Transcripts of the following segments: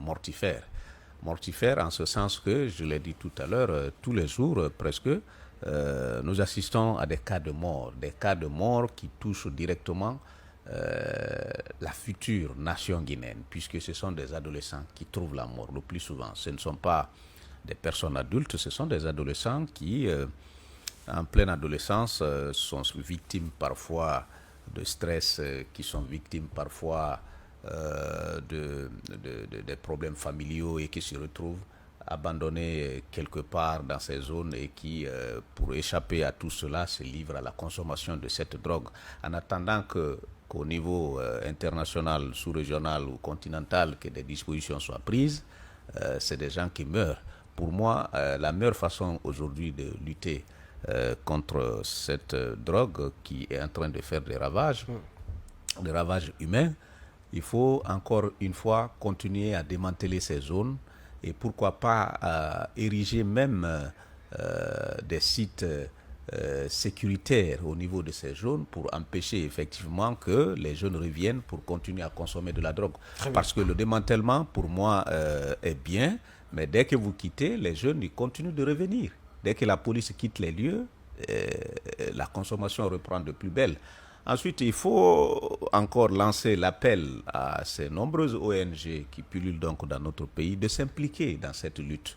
mortifère. Mortifère en ce sens que, je l'ai dit tout à l'heure, tous les jours presque, nous assistons à des cas de mort qui touchent directement la future nation guinéenne, puisque ce sont des adolescents qui trouvent la mort le plus souvent. Ce ne sont pas des personnes adultes, ce sont des adolescents qui, en pleine adolescence, sont victimes parfois de stress, qui sont victimes parfois des problèmes familiaux et qui se retrouvent abandonnés quelque part dans ces zones et qui, pour échapper à tout cela, se livrent à la consommation de cette drogue. En attendant qu'au niveau international, sous-régional ou continental, que des dispositions soient prises, c'est des gens qui meurent. Pour moi, la meilleure façon aujourd'hui de lutter contre cette drogue qui est en train de faire des ravages humains, il faut encore une fois continuer à démanteler ces zones et pourquoi pas ériger même des sites sécuritaires au niveau de ces zones pour empêcher effectivement que les jeunes reviennent pour continuer à consommer de la drogue. Parce que le démantèlement, pour moi, est bien, mais dès que vous quittez, les jeunes ils continuent de revenir. Dès que la police quitte les lieux, la consommation reprend de plus belle. Ensuite, il faut encore lancer l'appel à ces nombreuses ONG qui pullulent donc dans notre pays de s'impliquer dans cette lutte.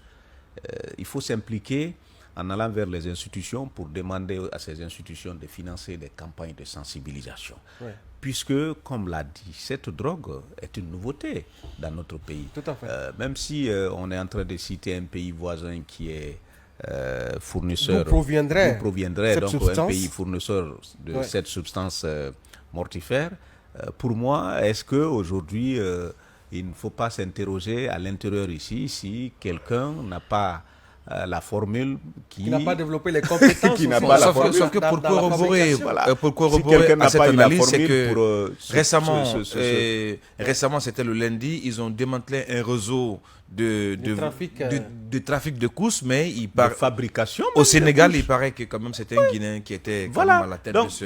Il faut s'impliquer en allant vers les institutions pour demander à ces institutions de financer des campagnes de sensibilisation. Ouais. Puisque, comme l'a dit, cette drogue est une nouveauté dans notre pays. Tout à fait. Même si on est en train de citer un pays voisin qui est fournisseur, d'où proviendrait donc substance. Un pays fournisseur de cette substance mortifère. Pour moi, est-ce qu'aujourd'hui, il ne faut pas s'interroger à l'intérieur ici si quelqu'un n'a pas la formule qui n'a pas développé les compétences qui n'a pas la formule. Sauf que pour corroborer à cette analyse, c'est que récemment, c'était le lundi, ils ont démantelé un réseau de trafic de courses, mais il de fabrication. Au Sénégal, il paraît que quand même c'était un Guinéen qui était quand même à la tête de ce.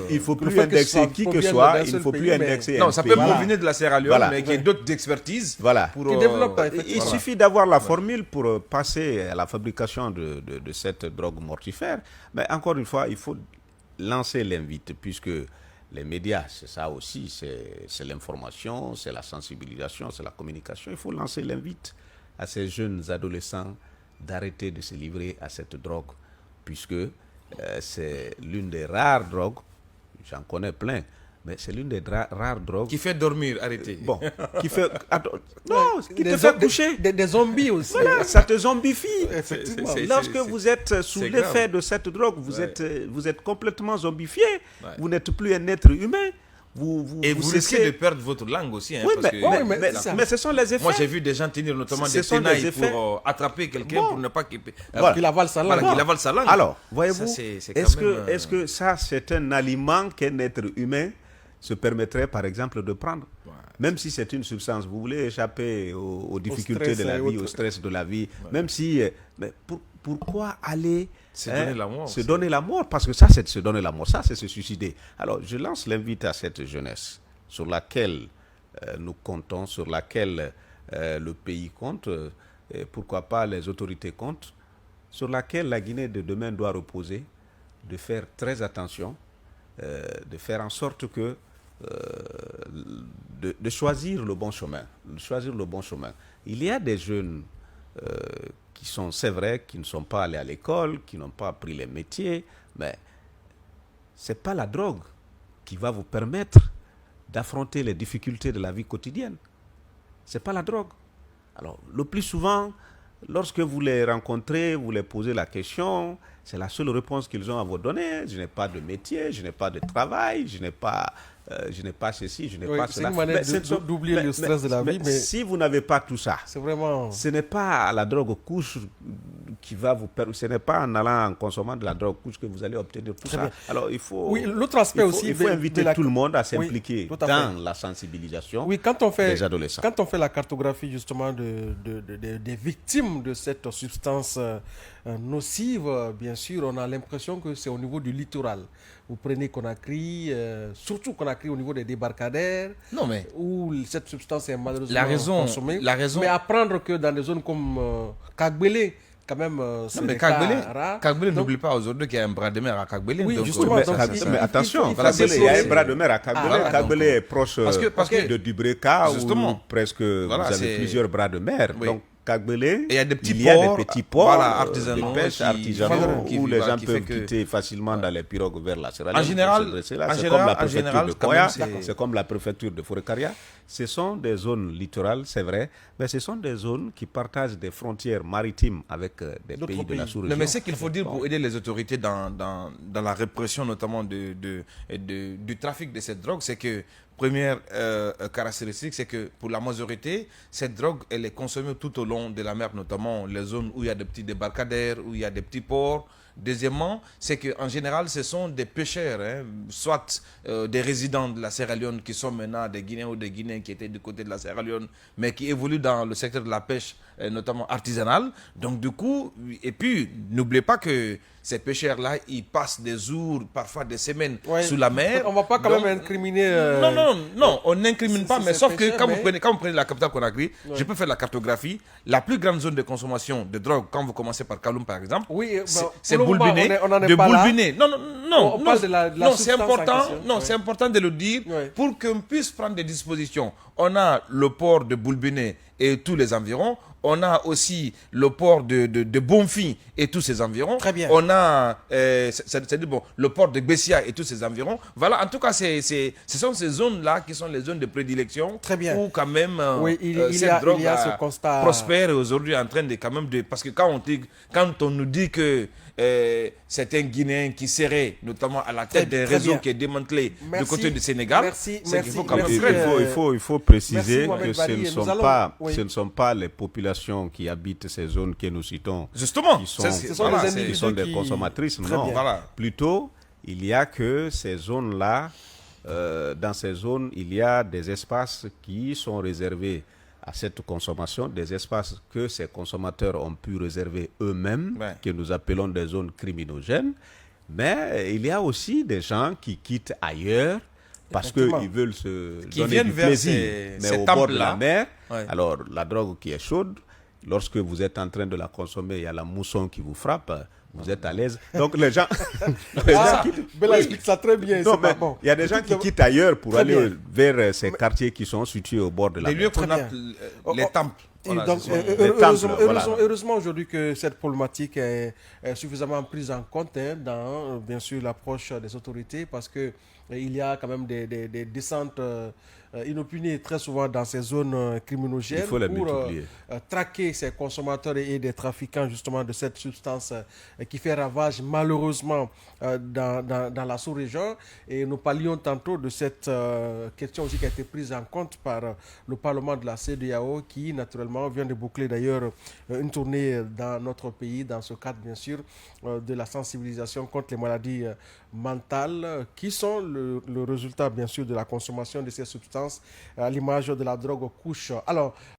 Il faut plus indexer qui que soit. Il ne faut plus indexer. Non, ça peut provenir de la Sierra Leone, mais qu'il y ait d'autres expertises. Qui développent. Il suffit d'avoir la formule pour passer à la fabrication de cette drogue mortifère. Mais encore une fois, il faut lancer l'invite, puisque les médias, c'est ça aussi, c'est l'information, c'est la sensibilisation, c'est la communication. Il faut lancer l'invite à ces jeunes adolescents d'arrêter de se livrer à cette drogue, puisque c'est l'une des rares drogues, j'en connais plein, mais c'est l'une des rares drogues... Qui fait dormir, arrêtez. Bon, qui fait... Non, qui te fait coucher. Des zombies aussi. Voilà, ça te zombifie. Effectivement. Lorsque vous êtes sous l'effet de cette drogue, vous êtes complètement zombifié. Ouais. Vous n'êtes plus un être humain. Vous risquez de perdre votre langue aussi. Hein, oui, mais ce sont les effets. Moi, j'ai vu des gens tenir notamment des tenailles pour attraper quelqu'un pour ne pas qu'il avale sa langue. Qu'il avale sa langue. Alors, voyez-vous, est-ce que ça, c'est un aliment qu'un être humain se permettrait, par exemple, de prendre? Même si c'est une substance, vous voulez échapper aux difficultés de la vie, au stress de la vie, même si... Mais pourquoi aller se donner la mort? Parce que ça, c'est se donner la mort, ça, c'est se suicider. Alors, je lance l'invite à cette jeunesse sur laquelle nous comptons, sur laquelle le pays compte, et pourquoi pas les autorités comptent, sur laquelle la Guinée de demain doit reposer, de faire très attention, de faire en sorte que de choisir le bon chemin. Il y a des jeunes qui sont, c'est vrai, qui ne sont pas allés à l'école, qui n'ont pas appris les métiers, mais ce n'est pas la drogue qui va vous permettre d'affronter les difficultés de la vie quotidienne. Ce n'est pas la drogue. Alors, le plus souvent, lorsque vous les rencontrez, vous les posez la question, c'est la seule réponse qu'ils ont à vous donner. Je n'ai pas de métier, je n'ai pas de travail, je n'ai pas ceci, je n'ai pas cela. C'est une manière d'oublier le stress de la vie. Mais si vous n'avez pas tout ça, c'est vraiment... ce n'est pas la drogue qui va vous permettre. Ce n'est pas en allant en consommant de la drogue couche que vous allez obtenir tout ça. Bien. Alors, il faut. Oui, l'autre aspect aussi. Il faut inviter tout le monde à s'impliquer tout à dans fait. la sensibilisation des adolescents. Quand on fait la cartographie justement des victimes de cette substance nocive, bien sûr, on a l'impression que c'est au niveau du littoral. Vous prenez Conakry, surtout Conakry au niveau des débarcadères, où cette substance est malheureusement consommée. Mais apprendre que dans des zones comme Kagbele, quand même, mais Kagbele, n'oublie pas aujourd'hui qu'il y a un bras de mer à Kagbele. Oui, donc, justement. Mais attention, il y a un bras de mer à Kagbele. Kagbele est proche de Dubreka, où presque vous avez plusieurs bras de mer. Donc, Kagbele, il y a des petits ports artisanaux, de pêche artisanaux où les gens peuvent quitter facilement dans les pirogues vers la Sierra Leone. C'est comme la préfecture de Koya, c'est comme la préfecture de Forêt-Karia. Ce sont des zones littorales, c'est vrai, mais ce sont des zones qui partagent des frontières maritimes avec des pays de la sous-région. Mais ce qu'il faut dire pour aider les autorités dans la répression notamment du trafic de cette drogue, c'est que première caractéristique, c'est que pour la majorité, cette drogue, elle est consommée tout au long de la mer, notamment les zones où il y a des petits débarcadères, où il y a des petits ports. Deuxièmement, c'est qu'en général, ce sont des pêcheurs, soit des résidents de la Sierra Leone qui sont maintenant des Guinéens ou des Guinéens qui étaient du côté de la Sierra Leone, mais qui évoluent dans le secteur de la pêche, notamment artisanale. Donc du coup, et puis, n'oubliez pas que ces pêcheurs-là, ils passent des jours, parfois des semaines sous la mer. On ne va pas quand même incriminer... Non, on n'incrimine pas, mais sauf que quand vous prenez la capitale Conakry, je peux faire la cartographie. La plus grande zone de consommation de drogue, quand vous commencez par Kaloum par exemple, c'est Boulbiné. De Boulbiné. Non, c'est important de le dire pour qu'on puisse prendre des dispositions. On a le port de Boulbiné et tous les environs. On a aussi le port de Bonfi et tous ses environs. Très bien. On a le port de Bessia et tous ses environs. Voilà, en tout cas, ce sont ces zones-là qui sont les zones de prédilection. Très bien. Où quand même cette drogue ce constat prospère et aujourd'hui en train de quand même parce que quand on nous dit que c'est un Guinéen qui serait notamment à la tête des réseaux qui est démantelé du côté du Sénégal. Il faut préciser que ce ne sont pas les populations qui habitent ces zones que nous citons. Justement, qui sont des consommatrices. Non, plutôt, il y a que ces zones-là, dans ces zones, il y a des espaces qui sont réservés à cette consommation, des espaces que ces consommateurs ont pu réserver eux-mêmes, que nous appelons des zones criminogènes. Mais il y a aussi des gens qui quittent ailleurs parce qu'ils veulent se donner du plaisir, mais au bord de la mer. Alors, la drogue qui est chaude, lorsque vous êtes en train de la consommer, il y a la mousson qui vous frappe. Vous êtes à l'aise. Donc les gens... Bella explique ça très bien. Il y a des gens qui quittent ailleurs pour aller vers ces quartiers qui sont situés au bord de la mer. Les lieux qu'on appelle les temples. Heureusement aujourd'hui que cette problématique est suffisamment prise en compte dans, bien sûr, l'approche des autorités parce que il y a quand même des descentes inopinées très souvent dans ces zones criminogènes pour traquer ces consommateurs et des trafiquants justement de cette substance qui fait ravage malheureusement dans la sous-région. Et nous parlions tantôt de cette question aussi qui a été prise en compte par le Parlement de la CEDEAO qui naturellement vient de boucler d'ailleurs une tournée dans notre pays dans ce cadre bien sûr de la sensibilisation contre les maladies mentales qui sont le résultat bien sûr de la consommation de ces substances à l'image de la drogue couche. Alors